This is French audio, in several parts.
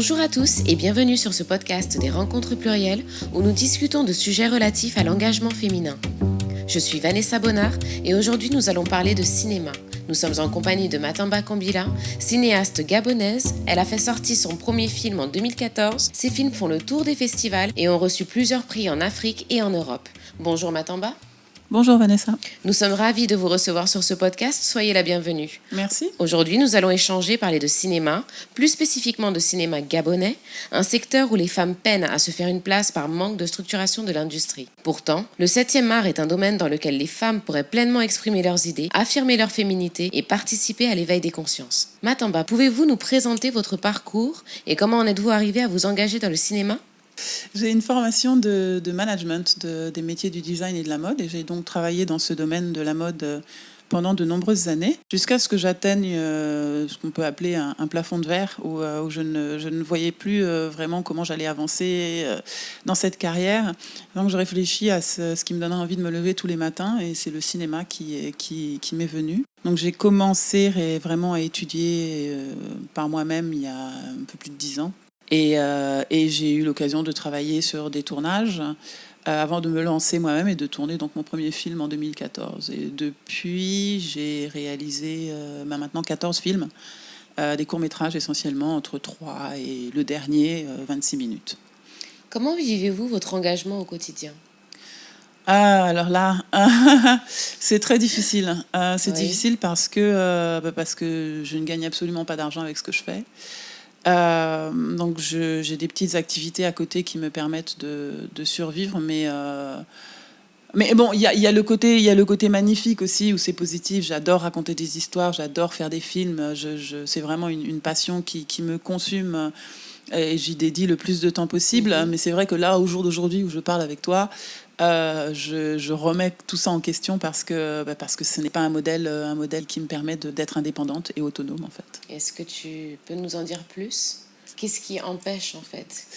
Bonjour à tous et bienvenue sur ce podcast des rencontres plurielles où nous discutons de sujets relatifs à l'engagement féminin. Je suis Vanessa Bonnard et aujourd'hui nous allons parler de cinéma. Nous sommes en compagnie de Matamba Kambila, cinéaste gabonaise. Elle a fait sortir son premier film en 2014. Ses films font le tour des festivals et ont reçu plusieurs prix en Afrique et en Europe. Bonjour Matamba. Bonjour Vanessa. Nous sommes ravis de vous recevoir sur ce podcast. Soyez la bienvenue. Merci. Aujourd'hui, nous allons parler de cinéma, plus spécifiquement de cinéma gabonais, un secteur où les femmes peinent à se faire une place par manque de structuration de l'industrie. Pourtant, le 7e art est un domaine dans lequel les femmes pourraient pleinement exprimer leurs idées, affirmer leur féminité et participer à l'éveil des consciences. Matamba, pouvez-vous nous présenter votre parcours et comment en êtes-vous arrivée à vous engager dans le cinéma ? J'ai une formation de management des métiers du design et de la mode et j'ai donc travaillé dans ce domaine de la mode pendant de nombreuses années jusqu'à ce que j'atteigne ce qu'on peut appeler un plafond de verre où je ne voyais plus vraiment comment j'allais avancer dans cette carrière. Donc je réfléchis à ce qui me donnera envie de me lever tous les matins et c'est le cinéma qui m'est venu. Donc j'ai commencé vraiment à étudier par moi-même il y a un peu plus de 10 ans. Et j'ai eu l'occasion de travailler sur des tournages avant de me lancer moi-même et de tourner donc mon premier film en 2014. Et depuis, j'ai réalisé maintenant 14 films, des courts-métrages essentiellement, entre 3 et le dernier, 26 minutes. Comment vivez-vous votre engagement au quotidien ? Alors là, c'est très difficile. C'est difficile parce que je ne gagne absolument pas d'argent avec ce que je fais. Donc j'ai des petites activités à côté qui me permettent de survivre, mais bon, il y a le côté magnifique aussi où c'est positif. J'adore raconter des histoires, j'adore faire des films. C'est vraiment une passion qui me consume et j'y dédie le plus de temps possible. Mais c'est vrai que là, au jour d'aujourd'hui où je parle avec toi, je remets tout ça en question parce que ce n'est pas un modèle qui me permet d'être indépendante et autonome en fait. Est-ce que tu peux nous en dire plus ? Qu'est-ce qui empêche en fait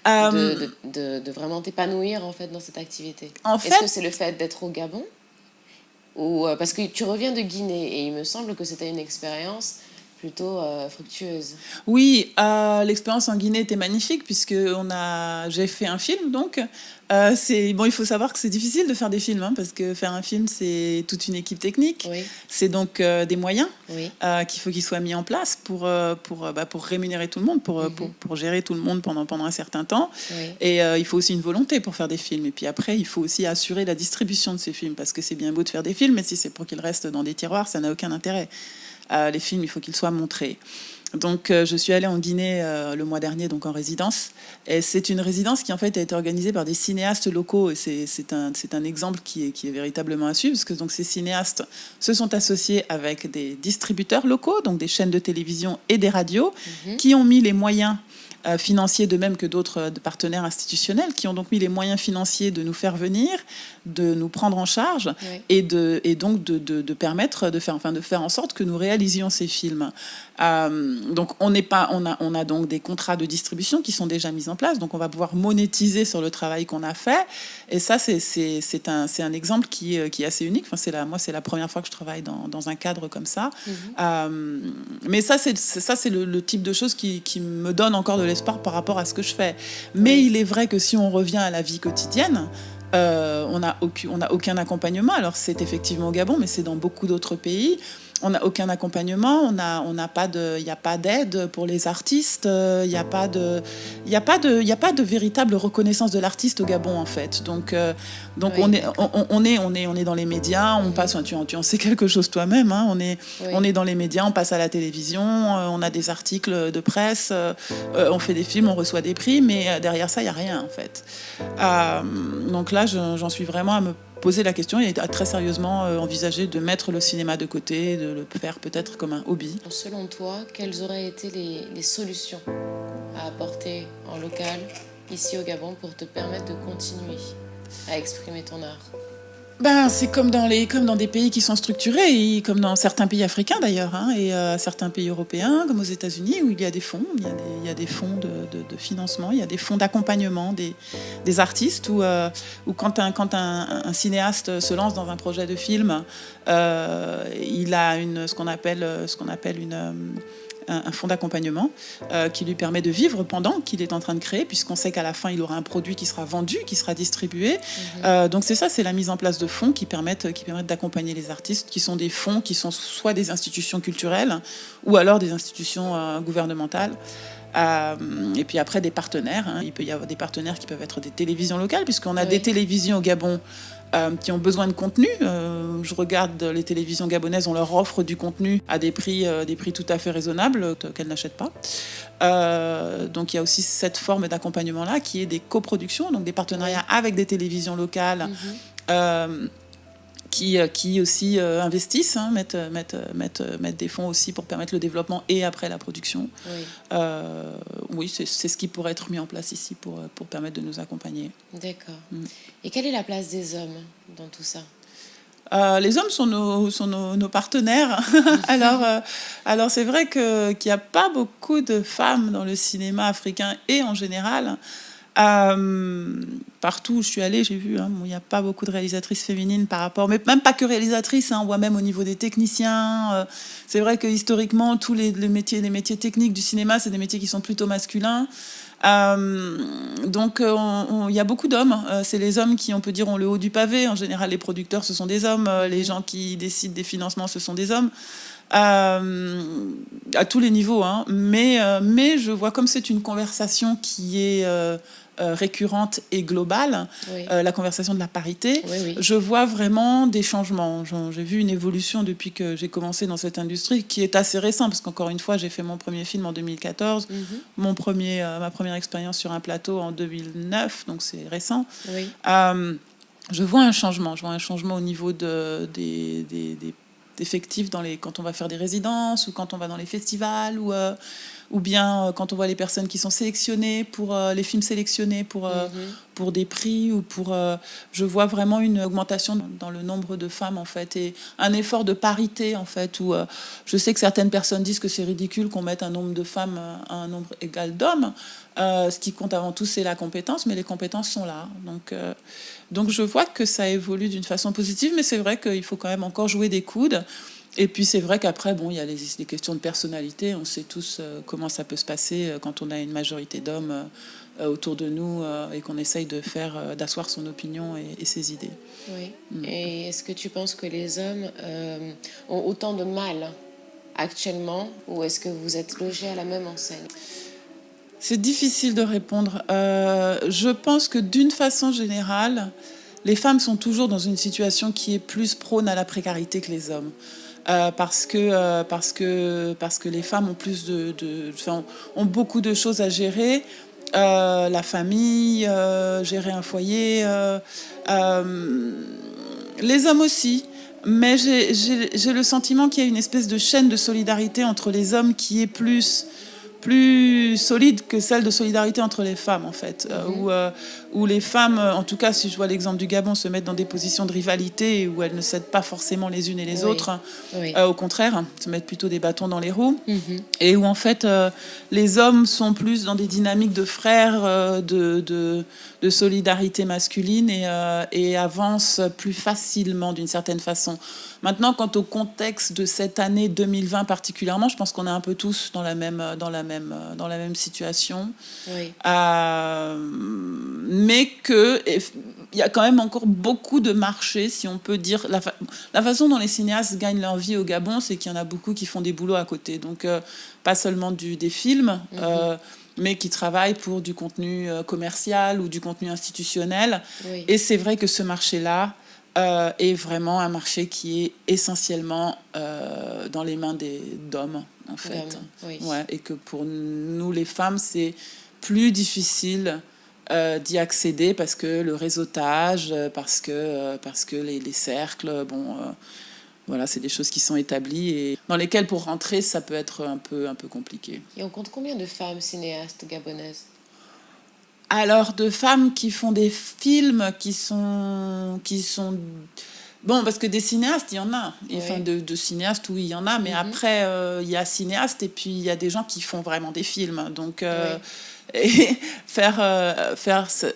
de vraiment t'épanouir en fait dans cette activité ? Est-ce que c'est le fait d'être au Gabon ou parce que tu reviens de Guinée et il me semble que c'était une expérience plutôt fructueuse. Oui, l'expérience en Guinée était magnifique puisque j'ai fait un film donc. Il faut savoir que c'est difficile de faire des films parce que faire un film c'est toute une équipe technique. Oui. C'est donc des moyens qu'il faut qu'ils soient mis en place pour rémunérer tout le monde, pour gérer tout le monde pendant un certain temps. Oui. Et il faut aussi une volonté pour faire des films. Et puis après, il faut aussi assurer la distribution de ces films parce que c'est bien beau de faire des films, mais si c'est pour qu'ils restent dans des tiroirs, ça n'a aucun intérêt. Les films, il faut qu'ils soient montrés. Donc, je suis allée en Guinée le mois dernier, donc en résidence. Et c'est une résidence qui, en fait, a été organisée par des cinéastes locaux. Et c'est un exemple qui est véritablement à suivre, parce que donc, ces cinéastes se sont associés avec des distributeurs locaux, donc des chaînes de télévision et des radios, qui ont mis les moyens financiers, de même que d'autres partenaires institutionnels, qui ont donc mis les moyens financiers de nous faire venir, de nous prendre en charge et donc de permettre de faire en sorte que nous réalisions ces films. Donc on a donc des contrats de distribution qui sont déjà mis en place, donc on va pouvoir monétiser sur le travail qu'on a fait. Et ça c'est un exemple qui est assez unique. Moi c'est la première fois que je travaille dans un cadre comme ça. Mais ça c'est le type de choses qui me donne encore de l'espoir par rapport à ce que je fais. Mais il est vrai que si on revient à la vie quotidienne, on n'a aucun accompagnement. Alors c'est effectivement au Gabon, mais c'est dans beaucoup d'autres pays. On n'a aucun accompagnement, il n'y a pas d'aide pour les artistes, il n'y a pas de véritable reconnaissance de l'artiste au Gabon en fait. Donc on est dans les médias, on passe, tu en sais quelque chose toi-même, hein, on est dans les médias, on passe à la télévision, on a des articles de presse, on fait des films, on reçoit des prix, mais derrière ça il n'y a rien en fait. Donc là j'en suis vraiment à me poser la question et à très sérieusement envisager de mettre le cinéma de côté, de le faire peut-être comme un hobby. Selon toi, quelles auraient été les solutions à apporter en local, ici au Gabon, pour te permettre de continuer à exprimer ton art ? C'est comme dans des pays qui sont structurés, comme dans certains pays africains d'ailleurs, hein, et certains pays européens, comme aux États-Unis, où il y a des fonds, il y a des fonds de financement, il y a des fonds d'accompagnement des artistes, où quand un cinéaste se lance dans un projet de film, il a ce qu'on appelle un fonds d'accompagnement qui lui permet de vivre pendant qu'il est en train de créer, puisqu'on sait qu'à la fin, il aura un produit qui sera vendu, qui sera distribué. Donc c'est ça, c'est la mise en place de fonds qui permettent d'accompagner les artistes, qui sont des fonds qui sont soit des institutions culturelles ou alors des institutions gouvernementales. Et puis après des partenaires, il peut y avoir des partenaires qui peuvent être des télévisions locales, puisqu'on a des télévisions au Gabon qui ont besoin de contenu. Je regarde les télévisions gabonaises, on leur offre du contenu à des prix tout à fait raisonnables qu'elles n'achètent pas. Donc il y a aussi cette forme d'accompagnement-là qui est des coproductions, donc des partenariats avec des télévisions locales qui aussi investissent, mettent des fonds aussi pour permettre le développement et après la production. Oui, c'est ce qui pourrait être mis en place ici pour permettre de nous accompagner. D'accord. Et quelle est la place des hommes dans tout ça ? Les hommes sont nos partenaires. Alors c'est vrai qu'il n'y a pas beaucoup de femmes dans le cinéma africain et en général. Partout où je suis allée, j'ai vu, il n'y a pas beaucoup de réalisatrices féminines par rapport, mais même pas que réalisatrices, on voit même au niveau des techniciens. C'est vrai que historiquement, tous les métiers techniques du cinéma, c'est des métiers qui sont plutôt masculins. Donc il y a beaucoup d'hommes. C'est les hommes qui, on peut dire, ont le haut du pavé. En général, les producteurs, ce sont des hommes. Les gens qui décident des financements, ce sont des hommes. À tous les niveaux. Mais je vois, comme c'est une conversation qui est récurrente et globale, la conversation de la parité, je vois vraiment des changements. J'ai vu une évolution depuis que j'ai commencé dans cette industrie qui est assez récente, parce qu'encore une fois, j'ai fait mon premier film en 2014, ma première expérience sur un plateau en 2009, donc c'est récent. Je vois un changement. Au niveau des effectifs quand on va faire des résidences ou quand on va dans les festivals ou bien quand on voit les personnes qui sont sélectionnées pour les films sélectionnés pour des prix ou je vois vraiment une augmentation dans le nombre de femmes en fait et un effort de parité en fait où je sais que certaines personnes disent que c'est ridicule qu'on mette un nombre de femmes à un nombre égal d'hommes. Ce qui compte avant tout, c'est la compétence, mais les compétences sont là. Donc je vois que ça évolue d'une façon positive, mais c'est vrai qu'il faut quand même encore jouer des coudes. Et puis c'est vrai qu'après, il y a les questions de personnalité. On sait tous comment ça peut se passer quand on a une majorité d'hommes autour de nous et qu'on essaye d'asseoir son opinion et ses idées. Oui. Et est-ce que tu penses que les hommes ont autant de mal actuellement, ou est-ce que vous êtes logés à la même enseigne ? C'est difficile de répondre. Je pense que d'une façon générale, les femmes sont toujours dans une situation qui est plus prône à la précarité que les hommes. Parce que les femmes ont beaucoup de choses à gérer. La famille, gérer un foyer. Les hommes aussi. Mais j'ai le sentiment qu'il y a une espèce de chaîne de solidarité entre les hommes qui est plus solide que celle de solidarité entre les femmes, en fait. Où les femmes, en tout cas, si je vois l'exemple du Gabon, se mettent dans des positions de rivalité où elles ne cèdent pas forcément les unes et les autres. Au contraire, se mettent plutôt des bâtons dans les roues. Et où, en fait, les hommes sont plus dans des dynamiques de frères, de solidarité masculine et avancent plus facilement, d'une certaine façon. Maintenant, quant au contexte de cette année 2020 particulièrement, je pense qu'on est un peu tous dans la même situation. Mais qu'il y a quand même encore beaucoup de marchés, si on peut dire. La façon dont les cinéastes gagnent leur vie au Gabon, c'est qu'il y en a beaucoup qui font des boulots à côté. Donc, pas seulement des films, mais qui travaillent pour du contenu commercial ou du contenu institutionnel. Et c'est vrai que ce marché-là est vraiment un marché qui est essentiellement dans les mains d'hommes, en fait. Et que pour nous, les femmes, c'est plus difficile d'y accéder parce que le réseautage, parce que les cercles, c'est des choses qui sont établies et dans lesquelles pour rentrer, ça peut être un peu compliqué. Et on compte combien de femmes cinéastes gabonaises ? Alors, de femmes qui font des films qui sont... Bon, parce que des cinéastes, il y en a. Enfin, de cinéastes, oui, il y en a. Mais après, il y a cinéastes et puis il y a des gens qui font vraiment des films. Donc, et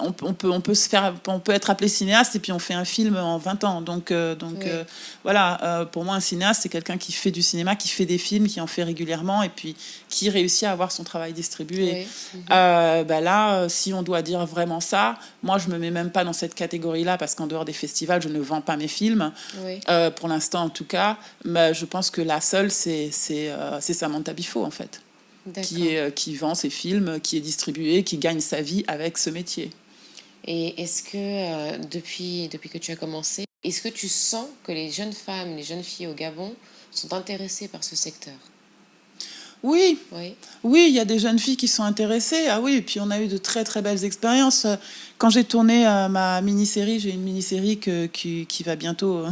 on peut être appelé cinéaste et puis on fait un film en 20 ans. Donc Oui. voilà, pour moi, un cinéaste, c'est quelqu'un qui fait du cinéma, qui fait des films, qui en fait régulièrement et puis qui réussit à avoir son travail distribué. Oui. Là, si on doit dire vraiment ça, moi, je me mets même pas dans cette catégorie-là parce qu'en dehors des festivals, je ne vends pas mes films. Oui. Pour l'instant, en tout cas. Mais je pense que la seule, c'est Samantha Bifo, en fait, D'accord. qui vend ses films, qui est distribué, qui gagne sa vie avec ce métier. Et est-ce que depuis que tu as commencé, est-ce que tu sens que les jeunes femmes, les jeunes filles au Gabon sont intéressées par ce secteur? Oui, Oui. oui, il y a des jeunes filles qui sont intéressées. Ah oui, et puis on a eu de très très belles expériences. Quand j'ai tourné ma mini-série, j'ai une mini-série qui va bientôt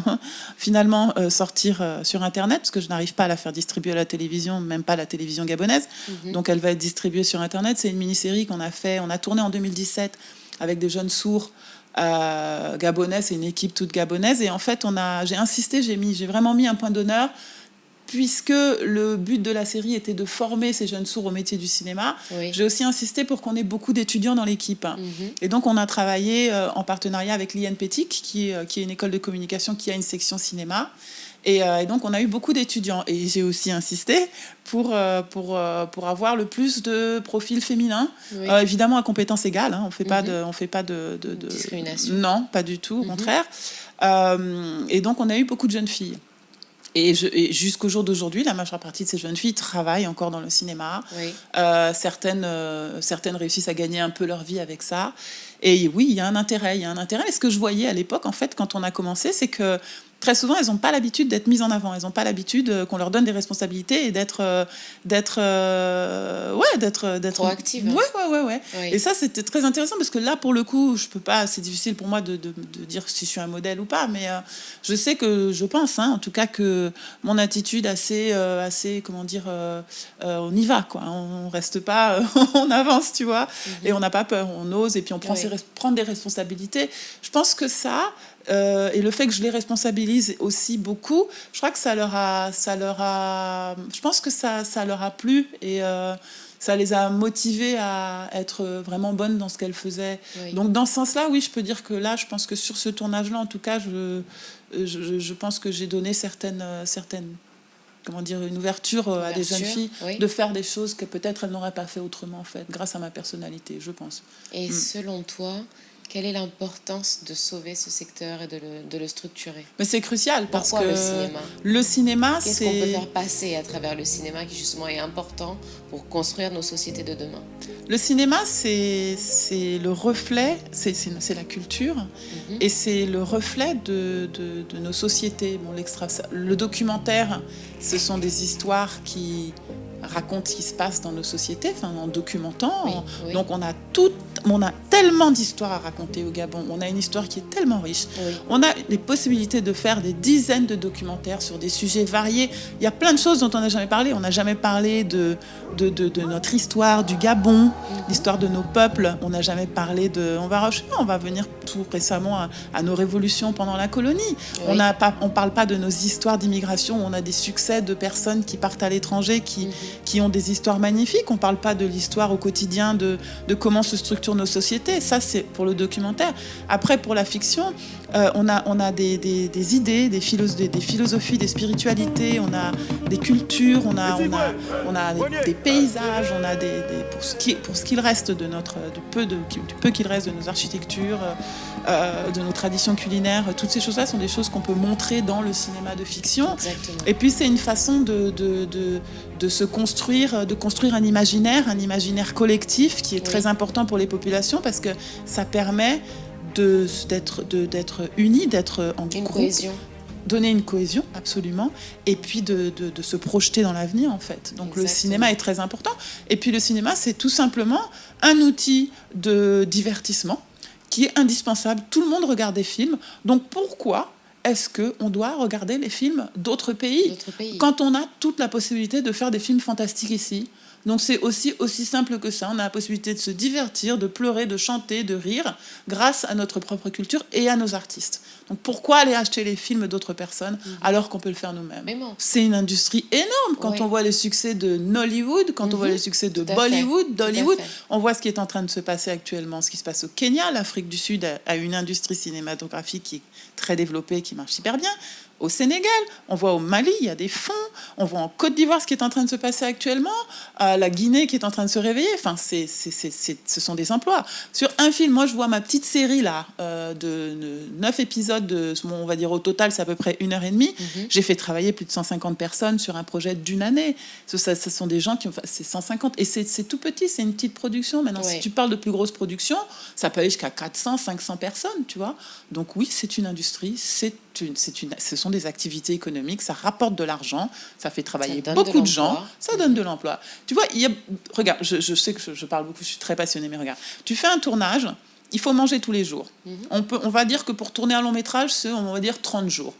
finalement sortir sur Internet, parce que je n'arrive pas à la faire distribuer à la télévision, même pas à la télévision gabonaise. Donc elle va être distribuée sur Internet. C'est une mini-série qu'on a fait, on a tourné en 2017 avec des jeunes sourds gabonais. C'est une équipe toute gabonaise. Et en fait, j'ai insisté, j'ai vraiment mis un point d'honneur puisque le but de la série était de former ces jeunes sourds au métier du cinéma, Oui. j'ai aussi insisté pour qu'on ait beaucoup d'étudiants dans l'équipe. Et donc, on a travaillé en partenariat avec l'INPETIC, qui est une école de communication qui a une section cinéma. Et donc, on a eu beaucoup d'étudiants. Et j'ai aussi insisté pour avoir le plus de profils féminins. Oui. Évidemment, à compétences égales. Hein. On fait pas de Discrimination. Non, pas du tout, au contraire. Et donc, on a eu beaucoup de jeunes filles. Et jusqu'au jour d'aujourd'hui, la majeure partie de ces jeunes filles travaillent encore dans le cinéma. Oui. Certaines réussissent à gagner un peu leur vie avec ça. Et oui, il y a un intérêt. Et ce que je voyais à l'époque, en fait, quand on a commencé, c'est que très souvent, elles n'ont pas l'habitude d'être mises en avant. Elles n'ont pas l'habitude qu'on leur donne des responsabilités et d'être Proactive. Ouais. Oui. Et ça, c'était très intéressant parce que là, pour le coup, je peux pas. C'est difficile pour moi de dire si je suis un modèle ou pas, mais je pense, hein, en tout cas, que mon attitude assez, comment dire, on y va, quoi. On reste pas, on avance, tu vois, et on n'a pas peur, on ose et puis on prend des responsabilités. Je pense que ça. Et le fait que je les responsabilise aussi beaucoup, je crois que je pense que ça leur a plu et ça les a motivées à être vraiment bonnes dans ce qu'elles faisaient. Oui. Donc dans ce sens-là, oui, je peux dire que là, je pense que sur ce tournage-là, en tout cas, je pense que j'ai donné certaines comment dire, une ouverture à des jeunes filles de faire des choses que peut-être elles n'auraient pas fait autrement, en fait, grâce à ma personnalité, je pense. Et selon toi, quelle est l'importance de sauver ce secteur et de le structurer? Mais c'est crucial parce Pourquoi que le cinéma, qu'est-ce qu'on peut faire passer à travers le cinéma qui justement est important pour construire nos sociétés de demain? Le cinéma, c'est le reflet, c'est la culture, et c'est le reflet de nos sociétés. Bon, le documentaire, ce sont des histoires qui racontent ce qui se passe dans nos sociétés, enfin, en documentant. Oui. Donc on a tellement d'histoires à raconter au Gabon. On a une histoire qui est tellement riche. Oui. On a les possibilités de faire des dizaines de documentaires sur des sujets variés. Il y a plein de choses dont on n'a jamais parlé. On n'a jamais parlé de notre histoire du Gabon, l'histoire de nos peuples. On n'a jamais parlé de... On va venir tout récemment à nos révolutions pendant la colonie. Oui. On parle pas de nos histoires d'immigration. On a des succès de personnes qui partent à l'étranger, qui ont des histoires magnifiques. On parle pas de l'histoire au quotidien de comment se structurent nos sociétés. Ça, c'est pour le documentaire. Après, pour la fiction, on a des idées, des philosophies, des spiritualités, on a des cultures, on a des paysages, on a pour ce qu'il reste de du peu qu'il reste de nos architectures, de nos traditions culinaires. Toutes ces choses-là sont des choses qu'on peut montrer dans le cinéma de fiction. Exactement. Et puis c'est une façon de se construire, un imaginaire collectif qui est très important pour les populations parce que ça permet d'être unis, d'être en groupe, cohésion. Donner une cohésion, absolument, et puis de se projeter dans l'avenir, en fait. Donc le cinéma est très important. Et puis le cinéma, c'est tout simplement un outil de divertissement qui est indispensable. Tout le monde regarde des films, donc pourquoi est-ce qu'on doit regarder les films d'autres pays quand on a toute la possibilité de faire des films fantastiques ici, Donc c'est aussi simple que ça. On a la possibilité de se divertir, de pleurer, de chanter, de rire, grâce à notre propre culture et à nos artistes. Donc pourquoi aller acheter les films d'autres personnes alors qu'on peut le faire nous-mêmes? C'est une industrie énorme. Quand on voit le succès de Nollywood, quand on voit le succès de Bollywood, d'Hollywood, on voit ce qui est en train de se passer actuellement, ce qui se passe au Kenya. L'Afrique du Sud a une industrie cinématographique qui est très développée, qui marche hyper bien. Au Sénégal, on voit au Mali, il y a des fonds, on voit en Côte d'Ivoire ce qui est en train de se passer actuellement, la Guinée qui est en train de se réveiller, enfin, ce sont des emplois. Sur un film, moi je vois ma petite série là, de 9 épisodes, on va dire au total c'est à peu près 1h30, j'ai fait travailler plus de 150 personnes sur un projet d'une année. Ce sont des gens qui ont... C'est 150, et c'est tout petit, c'est une petite production. Maintenant, si tu parles de plus grosse production, ça peut aller jusqu'à 400, 500 personnes, tu vois. Donc oui, c'est une industrie, ce sont des activités économiques, ça rapporte de l'argent, ça fait travailler beaucoup de gens, ça donne de l'emploi. Tu vois, regarde, je sais que je parle beaucoup, je suis très passionnée, mais regarde, tu fais un tournage, il faut manger tous les jours. On va dire que pour tourner un long métrage, c'est, on va dire 30 jours.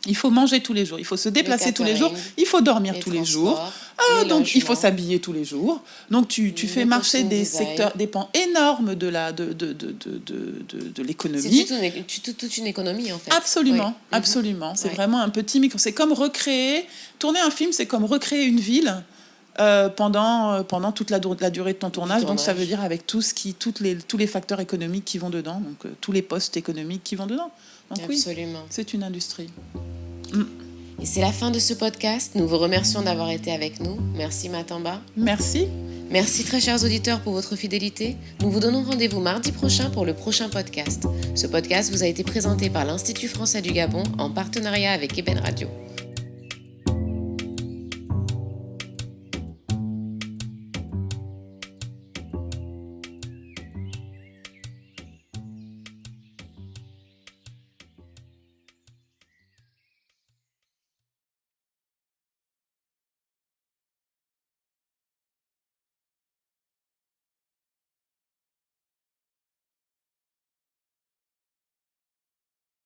Il faut manger tous les jours, il faut se déplacer tous les jours, il faut dormir tous les jours. Donc il faut s'habiller tous les jours. Donc tu fais marcher des secteurs, des pans énormes de l'économie. C'est toute une économie en fait. Absolument, absolument. C'est vraiment un petit micro. C'est comme tourner un film, c'est comme recréer une ville. Pendant toute la durée de ton tournage. Donc ça veut dire avec tous les facteurs économiques qui vont dedans, donc tous les postes économiques qui vont dedans. Donc absolument. Oui, c'est une industrie. Et c'est la fin de ce podcast. Nous vous remercions d'avoir été avec nous. Merci Matamba. Merci. Merci très chers auditeurs pour votre fidélité. Nous vous donnons rendez-vous mardi prochain pour le prochain podcast. Ce podcast vous a été présenté par l'Institut français du Gabon en partenariat avec Eben Radio.